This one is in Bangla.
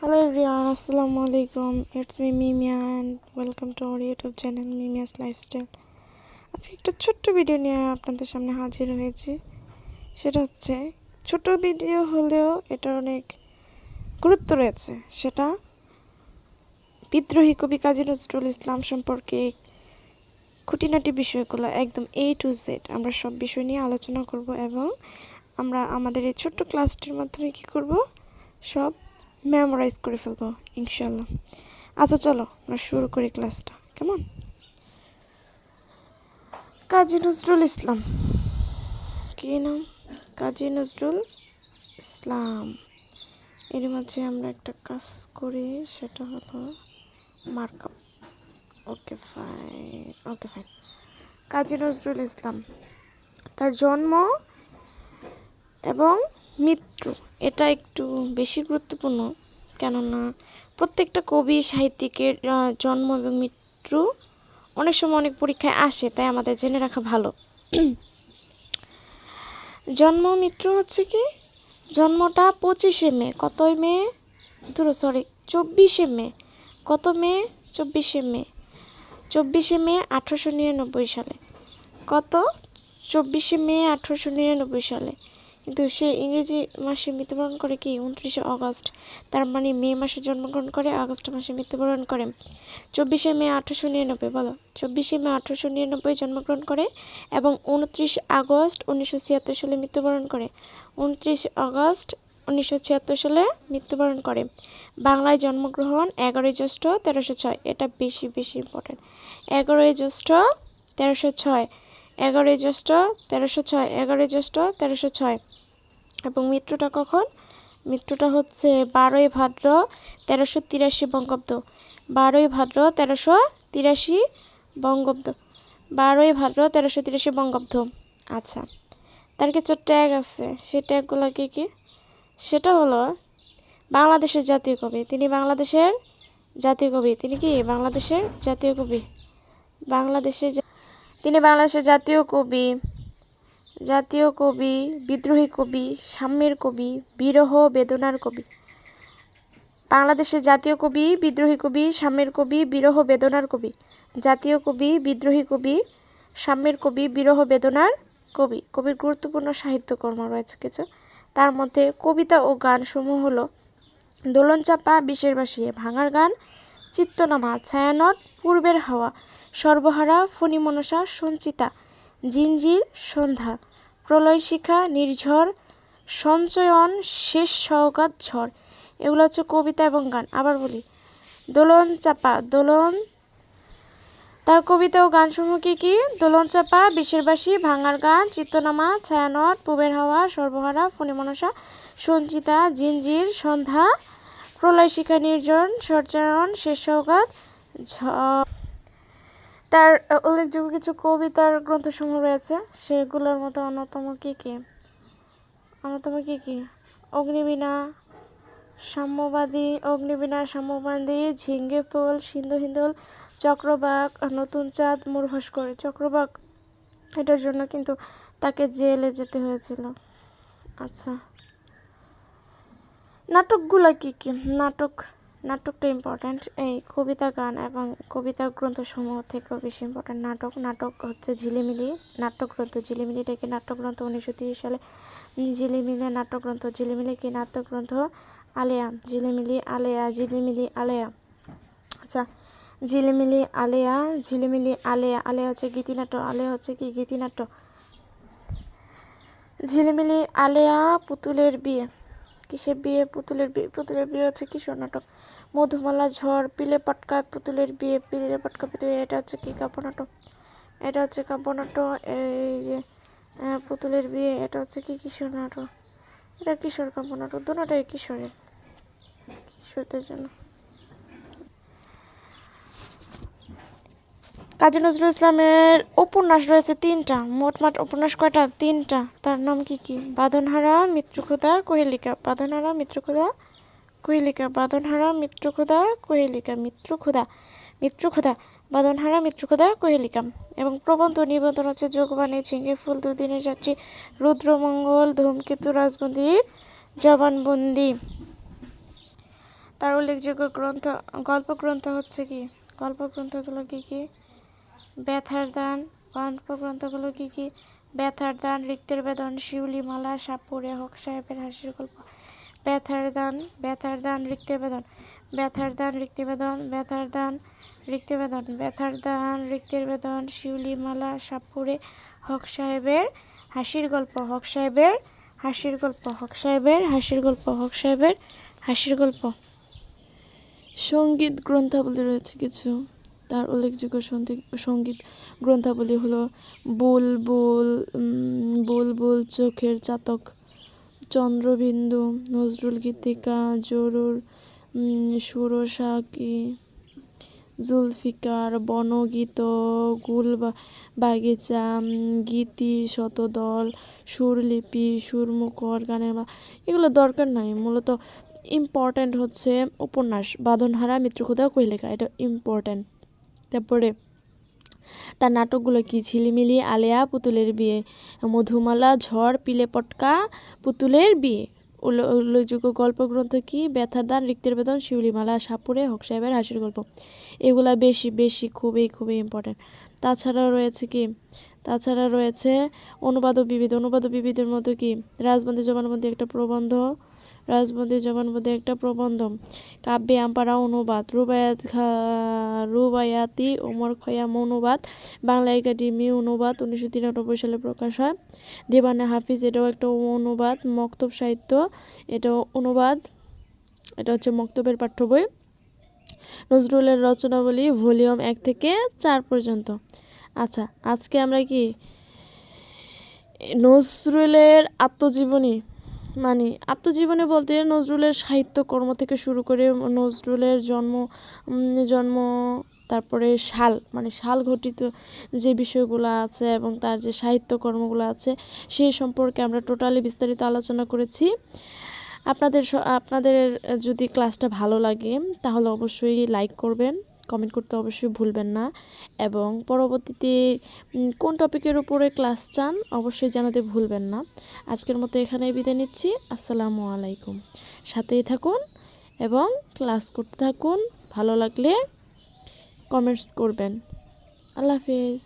Hello everyone, Assalamu alaikum. It's me Mimia and welcome to our YouTube channel Mimia's Lifestyle. আজকে একটা ছোট্ট ভিডিও নিয়ে আপনাদের সামনে হাজির হয়েছি। সেটা হচ্ছে ছোট ভিডিও হলেও এটার অনেক গুরুত্ব রয়েছে। সেটা বিদ্রোহী কবি কাজী নজরুল ইসলাম সম্পর্কে খুঁটিনাটি বিষয়গুলো একদম A to Z আমরা সব বিষয় নিয়ে আলোচনা করব এবং আমরা আমাদের এই ছোট্ট ক্লাসটির মাধ্যমে কি করব সব মেমোরাইজ করে ফেলবো ইনশাআল্লাহ। আচ্ছা চলো আমরা শুরু করি ক্লাসটা। কেমন? কাজী নজরুল ইসলাম কি নাম? কাজী নজরুল ইসলাম। এর মাঝে আমরা একটা কাজ করি, সেটা হলো markup. Okay fine. Kazi Nazrul Islam, তার জন্ম এবং মৃত্যু এটা একটু বেশি গুরুত্বপূর্ণ, কেননা প্রত্যেকটা কবি সাহিত্যিকের জন্ম এবং মৃত্যু অনেক সময় অনেক পরীক্ষায় আসে, তাই আমাদের জেনে রাখা ভালো। জন্ম মৃত্যু হচ্ছে কি, জন্মটা 25শে মে, 24শে মে 1899 সালে। 24শে মে 1899 সালে। কিন্তু সে ইংরেজি মাসে মৃত্যুবরণ করে কি 29শে অগস্ট, তার মানে মে মাসে জন্মগ্রহণ করে, আগস্ট মাসে মৃত্যুবরণ করে। 24শে মে 1899, বলো 24শে মে 1899 জন্মগ্রহণ করে এবং 29 আগস্ট 1976 সালে মৃত্যুবরণ করে। 29 আগস্ট 1976 সালে মৃত্যুবরণ করে। বাংলায় জন্মগ্রহণ 11 জ্যৈষ্ঠ 1306, এটা বেশি ইম্পর্টেন্ট। 11 জ্যৈষ্ঠ 1306, 11 জ্যৈষ্ঠ 1306, 11 জ্যৈষ্ঠ 1306। এবং মৃত্যুটা কখন? মৃত্যুটা হচ্ছে 12ই ভাদ্র 1383 বঙ্গাব্দ। 12ই ভাদ্র 1383 বঙ্গাব্দ। 12ই ভাদ্র 1383 বঙ্গাব্দ। আচ্ছা, তার কিছু ট্যাগ আছে, সেই ট্যাগগুলো কি? সেটা হলো বাংলাদেশের জাতীয় কবি। তিনি বাংলাদেশের জাতীয় কবি। তিনি কি বাংলাদেশের জাতীয় কবি? তিনি বাংলাদেশের জাতীয় কবি, বিদ্রোহী কবি, সাম্যের কবি, বিরহ বেদনার কবি। বাংলাদেশের জাতীয় কবি, বিদ্রোহী কবি, সাম্যের কবি, বিরহ বেদনার কবি। জাতীয় কবি, বিদ্রোহী কবি, সাম্যের কবি, বিরহ বেদনার কবি। কবির গুরুত্বপূর্ণ সাহিত্যকর্ম রয়েছে কিছু, তার মধ্যে কবিতা ও গান সমূহ হলো দোলন চাপা, বিষের বাঁশি, ভাঙার গান, চিত্তনামা, ছায়ানট, পূর্বের হাওয়া, সর্বহারা, ফণী মনসা, সঞ্চিতা, জিঞ্জির, সন্ধ্যা, প্রলয় শিখা, নির্ঝর, সঞ্চয়ন, শেষ সওগাত, ঝড়। এগুলো হচ্ছে কবিতা এবং গান। আবার বলি, দোলন চাপা, তার কবিতা ও গানসমূহ কি? দোলন চাপা, বিষের বাঁশি, ভাঙার গান, চিত্তনামা, ছায়ানট, পূবের হাওয়া, সর্বহারা, ফণী মনসা, সঞ্চিতা, জিঞ্জির, সন্ধ্যা, প্রলয় শিখা, নির্জন, সঞ্চয়ন, শেষ সওগাত, ঝড়। তার উল্লেখযোগ্য কিছু কবিতার গ্রন্থসমূহ রয়েছে, সেগুলোর মধ্যে অন্যতম কি? অগ্নিবীণা, সাম্যবাদী, ঝিঙ্গে ফুল, সিন্ধু হিন্দোল, চক্রবাক, নতুন চাঁদ, মূর্ভাস্কর। চক্রবাক এটার জন্য কিন্তু তাকে জেলে যেতে হয়েছিল। আচ্ছা, নাটকগুলা কি? নাটকটা ইম্পর্ট্যান্ট। এই কবিতা, গান এবং কবিতা গ্রন্থসমূহ থেকেও বেশি ইম্পর্ট্যান্ট নাটক হচ্ছে ঝিলিমিলি নাট্যগ্রন্থ। ঝিলিমিলিটাকে নাট্যগ্রন্থ 1930 সালে ঝিলিমিলি নাট্যগ্রন্থ। ঝিলিমিলি কি নাট্যগ্রন্থ? আলেয়া, ঝিলিমিলি আলেয়া। আচ্ছা, ঝিলিমিলি আলেয়া। আলেয়া হচ্ছে গীতিনাট্য। আলেয়া হচ্ছে কি? গীতিনাট্য। ঝিলিমিলি আলেয়া, পুতুলের বিয়ে। কিসের বিয়ে? পুতুলের বিয়ে হচ্ছে কিশোর নাটক। মধুমালা, ঝড়, পিলে পটকা, পুতুলের বিয়ে, এটা হচ্ছে কি? কাব্যনাটক। এই যে পুতুলের বিয়ে, এটা হচ্ছে কি? কিশোর নাটক। এটা কিশোর কাব্যনাটক, দুটোটাই কিশোরদের জন্য। কাজী নজরুল ইসলামের উপন্যাস রয়েছে 3টা। মোটমাট উপন্যাস কয়টা? 3টা। তার নাম কি? বাঁধনহারা, মৃত্যুক্ষুধা, কোহেলিকা। বাঁধনহারা, কোহেলিকা। এবং প্রবন্ধ নিবন্ধন হচ্ছে যোগবাণী, ঝিঙ্গে ফুল, দুদিনের যাত্রী, রুদ্রমঙ্গল, ধূমকেতু, রাজবন্দির জবানবন্দি। তার উল্লেখযোগ্য গল্পগ্রন্থ হচ্ছে কি? গল্পগ্রন্থগুলো কি? ব্যথার দান। গল্পগ্রন্থগুলো কি? ব্যথার দান, রিক্তের বেদন, শিউলিমালা, সাপুড়ে, হক সাহেবের হাসির গল্প। ব্যথার দান, রিক্তের বেদন, ব্যথার দান, রিক্তের বেদন, ব্যথার দান, রিক্তের বেদন, ব্যথার দান, রিক্তের বেদন, শিউলিমালা, সাপুড়ে, হক সাহেবের হাসির গল্প, হক সাহেবের হাসির গল্প, হক সাহেবের হাসির গল্প, হক সাহেবের হাসির গল্প। সঙ্গীত গ্রন্থাবলী রয়েছে কিছু। তার উল্লেখযোগ্য সঙ্গীত গ্রন্থাবলী হলো বুলবুল, বুলবুল, চোখের চাতক, চন্দ্রবিন্দু, নজরুল গীতিকা, জরুর, সুরসাকি, জুলফিকার, বনগীত, বাগিচা, গীতি শতদল, সুরলিপি, সুরমুখর, গানের এগুলো দরকার নাই। মূলত ইম্পর্ট্যান্ট হচ্ছে উপন্যাস বাঁধনহারা, মৃত্যুক্ষুধা, কৈলিকা, এটা ইম্পর্ট্যান্ট। তারপরে তার নাটকগুলো কি? ঝিলিমিলি, আলেয়া, পুতুলের বিয়ে, মধুমালা, ঝড়, পিলে পটকা, পুতুলের বিয়ে। উল্লেখযোগ্য গল্পগ্রন্থ কি? ব্যথার দান, রিক্তের বেদন, শিউলিমালা, সাপুড়ে, হক সাহেবের হাসির গল্প। এগুলা বেশি খুবই ইম্পর্টেন্ট। তাছাড়া রয়েছে অনুবাদ ও বিবিধ। অনুবাদ ও বিবিধের মধ্যে কি? রাজবন্দী জবানবন্দি একটা প্রবন্ধ, কাব্যে আমপারা অনুবাদ, রুবায়াতি ওমর খয়াম অনুবাদ, বাংলা একাডেমি অনুবাদ 1993 সালে প্রকাশ হয়। দেবানে হাফিজ, এটাও একটা অনুবাদ। মক্তব সাহিত্য, এটাও অনুবাদ, এটা হচ্ছে মক্তবের পাঠ্য বই। নজরুলের রচনাবলী ভলিউম 1 থেকে 4 পর্যন্ত। আচ্ছা, আজকে আমরা কি নজরুলের আত্মজীবনী বলতে নজরুলের সাহিত্যকর্ম থেকে শুরু করে নজরুলের জন্ম তারপরে সাল ঘটিত যে বিষয়গুলো আছে এবং তার যে সাহিত্যকর্মগুলো আছে সেই সম্পর্কে আমরা টোটালি বিস্তারিত আলোচনা করেছি। আপনাদের যদি ক্লাসটা ভালো লাগে তাহলে অবশ্যই লাইক করবেন, কমেন্ট করতে অবশ্যই ভুলবেন না, এবং পরবর্তীতে কোন টপিকের উপরে ক্লাস চান অবশ্যই জানাতে ভুলবেন না। আজকের মতো এখানেই বিদায় নিচ্ছি। আসসালামু আলাইকুম। সাথেই থাকুন এবং ক্লাস করতে থাকুন। ভালো লাগলে কমেন্টস করবেন। আল্লাহ হাফেজ।